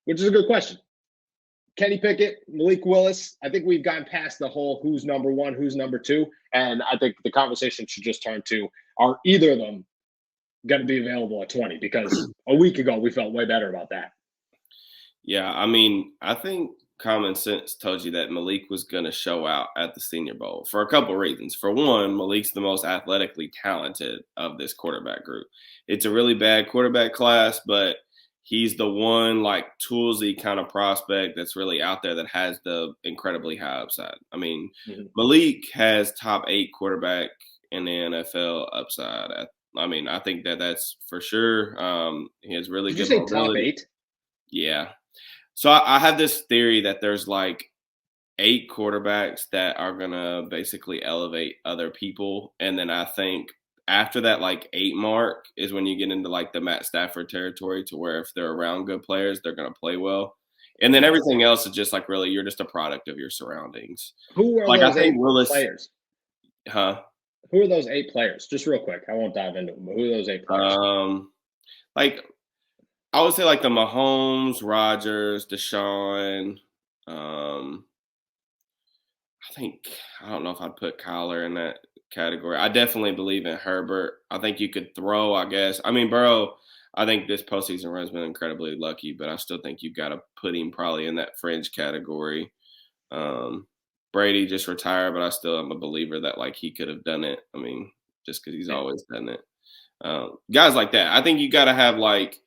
which is a good question. Kenny Pickett, Malik Willis. I think we've gotten past the whole who's number one, who's number two. And I think the conversation should just turn to, are either of them going to be available at 20? Because a week ago, we felt way better about that. Yeah, I mean, I think common sense told you that Malik was going to show out at the Senior Bowl for a couple of reasons. For one, Malik's the most athletically talented of this quarterback group. It's a really bad quarterback class, but he's the one like toolsy kind of prospect that's really out there that has the incredibly high upside. I mean, Malik has top 8 quarterback in the NFL upside. I mean, I think that's for sure. He has really good mobility. Did you say top 8? Yeah. So I have this theory that there's like 8 quarterbacks that are going to basically elevate other people. And then I think after that, like 8 mark is when you get into like the Matt Stafford territory, to where if they're around good players, they're going to play well. And then everything else is just like, really, you're just a product of your surroundings. Who are like, those I think 8 Willis, players? Huh? Who are those 8 players? Just real quick. I won't dive into them, but who are those 8 players? Like, I would say like the Mahomes, Rodgers, Deshaun. I don't know if I'd put Kyler in that category. I definitely believe in Herbert. I think you could throw, I guess. I mean, Burrow, I think this postseason run has been incredibly lucky, but I still think you've got to put him probably in that fringe category. Brady just retired, but I still am a believer that like he could have done it. I mean, just because he's always done it. Guys like that. I think you got to have like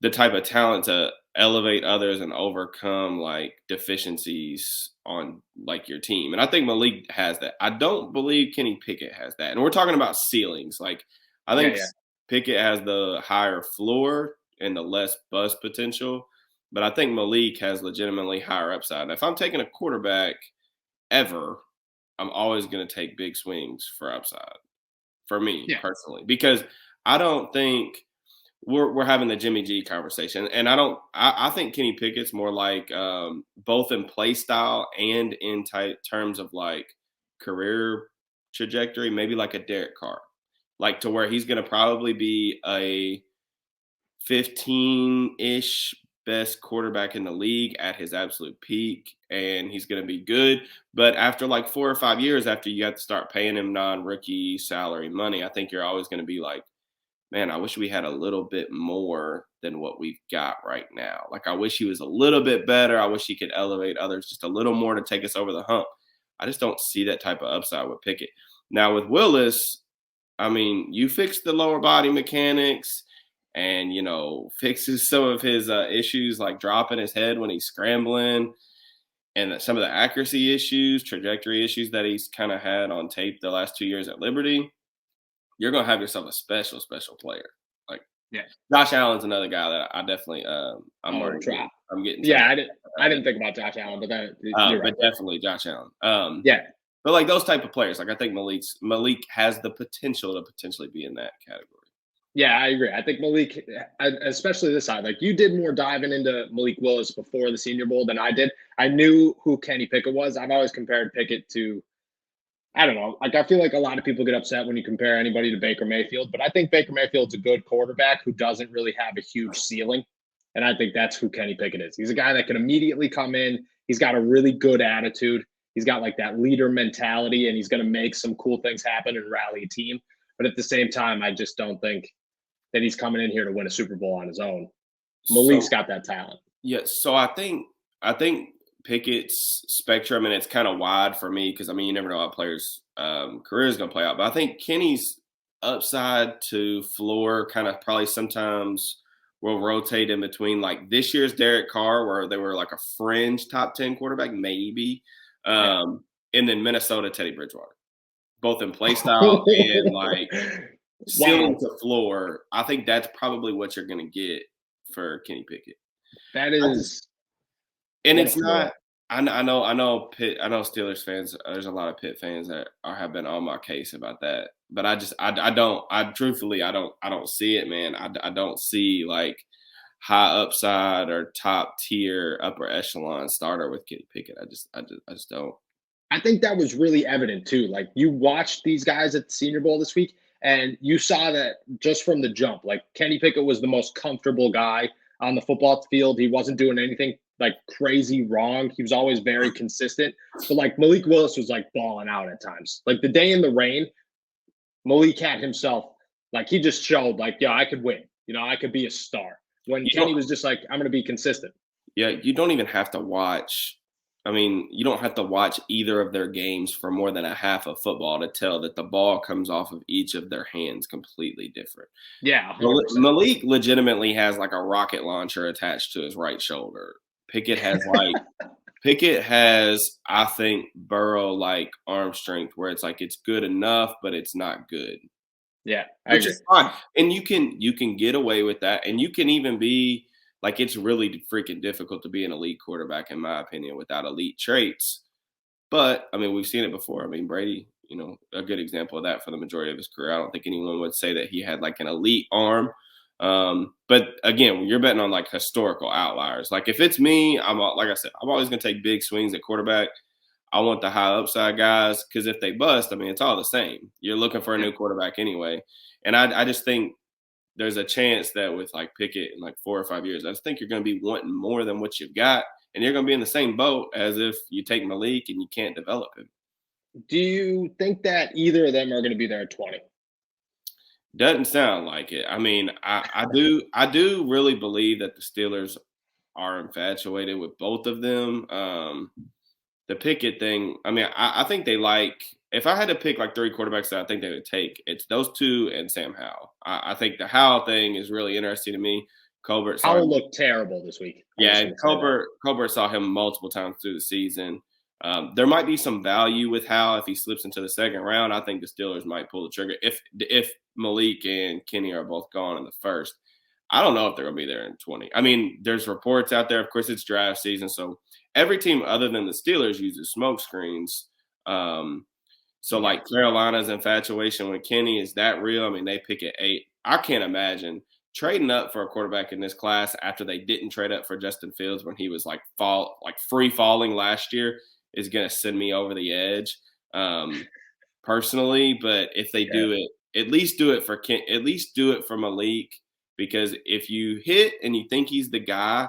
the type of talent to elevate others and overcome like deficiencies on like your team. And I think Malik has that. I don't believe Kenny Pickett has that. And we're talking about ceilings. Like I think Pickett has the higher floor and the less bust potential, but I think Malik has legitimately higher upside. And if I'm taking a quarterback ever, I'm always going to take big swings for upside for me personally, because I don't think we're having the Jimmy G conversation. And I think Kenny Pickett's more like both in play style and in terms of like career trajectory, maybe like a Derek Carr, like to where he's going to probably be a 15-ish best quarterback in the league at his absolute peak, and he's going to be good. But after like 4 or 5 years, after you have to start paying him non-rookie salary money, I think you're always going to be like, man, I wish we had a little bit more than what we've got right now. Like, I wish he was a little bit better. I wish he could elevate others just a little more to take us over the hump. I just don't see that type of upside with Pickett. Now, with Willis, I mean, you fix the lower body mechanics and, you know, fixes some of his issues like dropping his head when he's scrambling and some of the accuracy issues, trajectory issues that he's kind of had on tape the last 2 years at Liberty. You're going to have yourself a special, special player. Like, Josh Allen's another guy that I definitely, I'm getting. Yeah, I didn't think about Josh Allen, but you're right. But definitely Josh Allen. But like those type of players, like I think Malik has the potential to potentially be in that category. Yeah, I agree. I think Malik, especially this side, like you did more diving into Malik Willis before the Senior Bowl than I did. I knew who Kenny Pickett was. I've always compared Pickett to, I don't know. Like I feel like a lot of people get upset when you compare anybody to Baker Mayfield, but I think Baker Mayfield's a good quarterback who doesn't really have a huge ceiling. And I think that's who Kenny Pickett is. He's a guy that can immediately come in. He's got a really good attitude. He's got like that leader mentality, and he's going to make some cool things happen and rally a team. But at the same time, I just don't think that he's coming in here to win a Super Bowl on his own. Malik's got that talent. Yeah, so I think Pickett's spectrum, and it's kind of wide for me because, I mean, you never know how a player's career is going to play out. But I think Kenny's upside to floor kind of probably sometimes will rotate in between like this year's Derek Carr, where they were like a fringe top 10 quarterback, maybe. And then Minnesota, Teddy Bridgewater, both in play style and like ceiling to floor. I think that's probably what you're going to get for Kenny Pickett. That is, and it's not. I know Steelers fans. There's a lot of Pitt fans that have been on my case about that. But I don't see it, man. I don't see like high upside or top tier upper echelon starter with Kenny Pickett. I just don't. I think that was really evident too. Like you watched these guys at the Senior Bowl this week, and you saw that just from the jump. Like Kenny Pickett was the most comfortable guy on the football field. He wasn't doing anything like crazy wrong. He was always very consistent. But like Malik Willis was like balling out at times. Like the day in the rain, Malik had himself, like he just showed like, yeah, I could win. I could be a star. When Kenny was just like, I'm going to be consistent. Yeah, you don't even have to watch. I mean, you don't have to watch either of their games for more than a half of football to tell that the ball comes off of each of their hands completely different. Yeah, 100%. Malik legitimately has like a rocket launcher attached to his right shoulder. Pickett has, I think, Burrow like arm strength where it's like it's good enough, but it's not good. Yeah, which is fine. And you can get away with that, and you can even be like, it's really freaking difficult to be an elite quarterback, in my opinion, without elite traits. But I mean, we've seen it before. I mean, Brady, a good example of that for the majority of his career. I don't think anyone would say that he had like an elite arm. But again, you're betting on like historical outliers. Like if it's me, like I said, I'm always going to take big swings at quarterback. I want the high upside guys because if they bust, I mean, it's all the same. You're looking for a new quarterback anyway. And I just think there's a chance that with like Pickett in like 4 or 5 years, I just think you're going to be wanting more than what you've got. And you're going to be in the same boat as if you take Malik and you can't develop him. Do you think that either of them are going to be there at 20? Doesn't sound like it. I mean, I do really believe that the Steelers are infatuated with both of them. The Pickett thing, I mean, I think they like – if I had to pick like 3 quarterbacks that I think they would take, it's those 2 and Sam Howell. I think the Howell thing is really interesting to me. Howell looked terrible this week. Yeah, and Colbert saw him multiple times through the season. There might be some value with Howell if he slips into the second round. I think the Steelers might pull the trigger if Malik and Kenny are both gone in the first. I don't know if they're going to be there in 20. I mean, there's reports out there. Of course, it's draft season, so every team other than the Steelers uses smoke screens. So, like, Carolina's infatuation with Kenny, is that real? I mean, they pick at 8. I can't imagine trading up for a quarterback in this class after they didn't trade up for Justin Fields when he was, like free falling last year is going to send me over the edge personally. But if they do it, at least do it for Malik, because if you hit and you think he's the guy,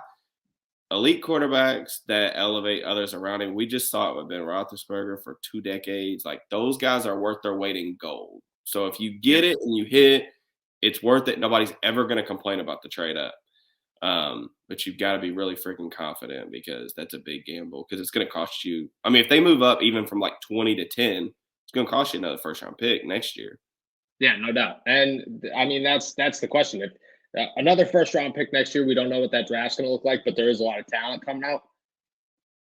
elite quarterbacks that elevate others around him. We just saw it with Ben Roethlisberger for 2 decades. Like, those guys are worth their weight in gold. So if you get it and you hit, it's worth it. Nobody's ever going to complain about the trade up. But you've got to be really freaking confident, because that's a big gamble, because it's going to cost you. I mean, if they move up even from like 20 to 10, it's going to cost you another first-round pick next year. Yeah, no doubt. And I mean, that's the question. If another first-round pick next year, we don't know what that draft's going to look like, but there is a lot of talent coming out.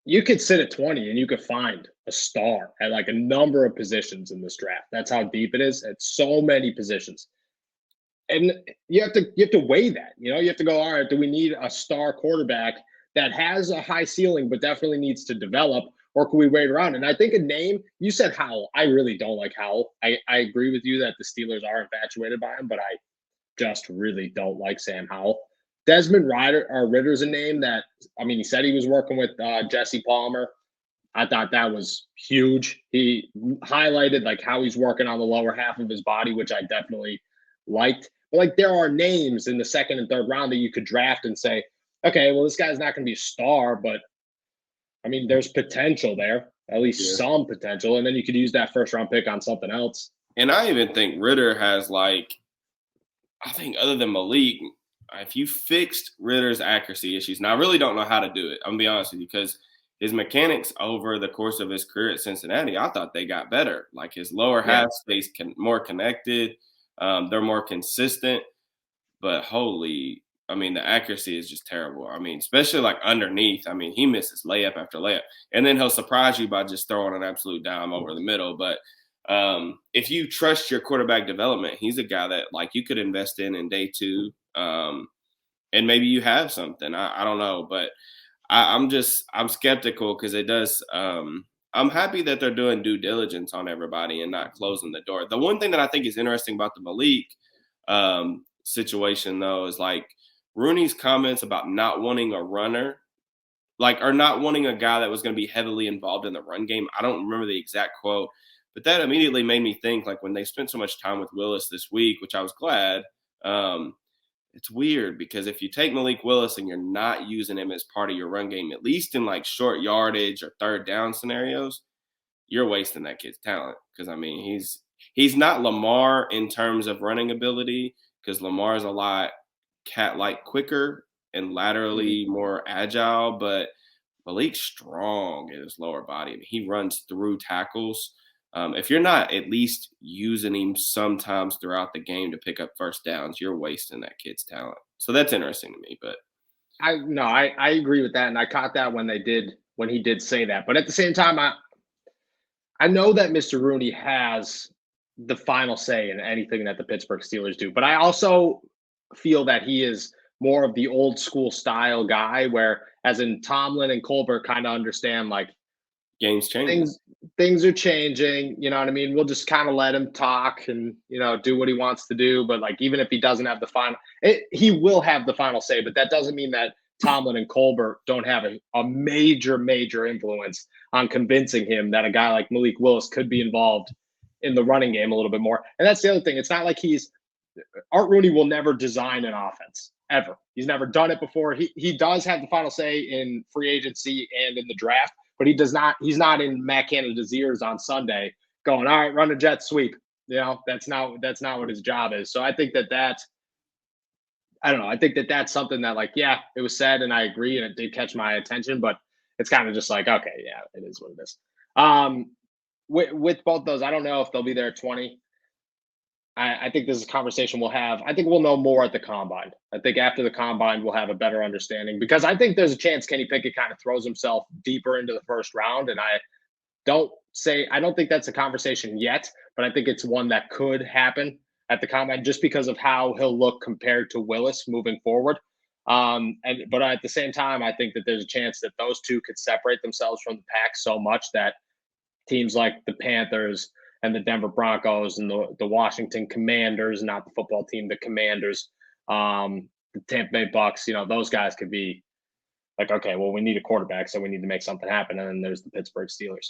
You could sit at 20 and you could find a star at like a number of positions in this draft. That's how deep it is at so many positions. And you have to weigh that. You have to go, all right, do we need a star quarterback that has a high ceiling but definitely needs to develop, or can we wait around? And I think a name, you said Howell. I really don't like Howell. I agree with you that the Steelers are infatuated by him, but I just really don't like Sam Howell. Desmond Ritter's a name that, I mean, he said he was working with Jesse Palmer. I thought that was huge. He highlighted like how he's working on the lower half of his body, which I definitely liked. But like, there are names in the second and third round that you could draft and say, okay, well, this guy's not going to be a star, but I mean, there's potential there, at least some potential. And then you could use that first round pick on something else. And I even think Ritter has like, I think other than Malik, if you fixed Ritter's accuracy issues, now I really don't know how to do it. I'm going to be honest with you, because his mechanics over the course of his career at Cincinnati, I thought they got better. Like, his lower half stays more connected. They're more consistent. But I mean, the accuracy is just terrible. I mean, especially like underneath. I mean, he misses layup after layup. And then he'll surprise you by just throwing an absolute dime over the middle. But if you trust your quarterback development, he's a guy that like you could invest in day 2. And maybe you have something. I don't know. But I'm skeptical, because it does. I'm happy that they're doing due diligence on everybody and not closing the door. The one thing that I think is interesting about the Malik situation, though, is like Rooney's comments about not wanting a runner, or not wanting a guy that was going to be heavily involved in the run game. I don't remember the exact quote, but that immediately made me think, like, when they spent so much time with Willis this week, which I was glad, it's weird because if you take Malik Willis and you're not using him as part of your run game, at least in like short yardage or third down scenarios, you're wasting that kid's talent. Because I mean, he's not Lamar in terms of running ability, because Lamar's a lot cat-like quicker and laterally more agile, but Malik's strong in his lower body. I mean, he runs through tackles. If you're not at least using him sometimes throughout the game to pick up first downs, you're wasting that kid's talent. So that's interesting to me. But I agree with that, and I caught that when he did say that. But at the same time, I know that Mr. Rooney has the final say in anything that the Pittsburgh Steelers do, but I also feel that he is more of the old school style guy, where as in Tomlin and Colbert kind of understand like game's changing. Things are changing. You know what I mean? We'll just kind of let him talk and, do what he wants to do. But like, even if he doesn't have the final, he will have the final say. But that doesn't mean that Tomlin and Colbert don't have a major, major influence on convincing him that a guy like Malik Willis could be involved in the running game a little bit more. And that's the other thing. It's not like Art Rooney will never design an offense ever. He's never done it before. He does have the final say in free agency and in the draft, but he's not in Matt Canada's ears on Sunday going, all right, run a jet sweep. That's not what his job is. So I think I don't know. I think that's something that, like, yeah, it was said and I agree and it did catch my attention, but it's kind of just like, okay, yeah, it is what it is. With both those, I don't know if they'll be there at 20. I think this is a conversation we'll have. I think we'll know more at the combine. I think after the combine, we'll have a better understanding, because I think there's a chance Kenny Pickett kind of throws himself deeper into the first round. And I don't think that's a conversation yet, but I think it's one that could happen at the combine just because of how he'll look compared to Willis moving forward. But at the same time, I think that there's a chance that those two could separate themselves from the pack so much that teams like the Panthers and the Denver Broncos and the Washington Commanders, not the football team, the Commanders, the Tampa Bay Bucks, those guys could be like, okay, well, we need a quarterback, so we need to make something happen. And then there's the Pittsburgh Steelers.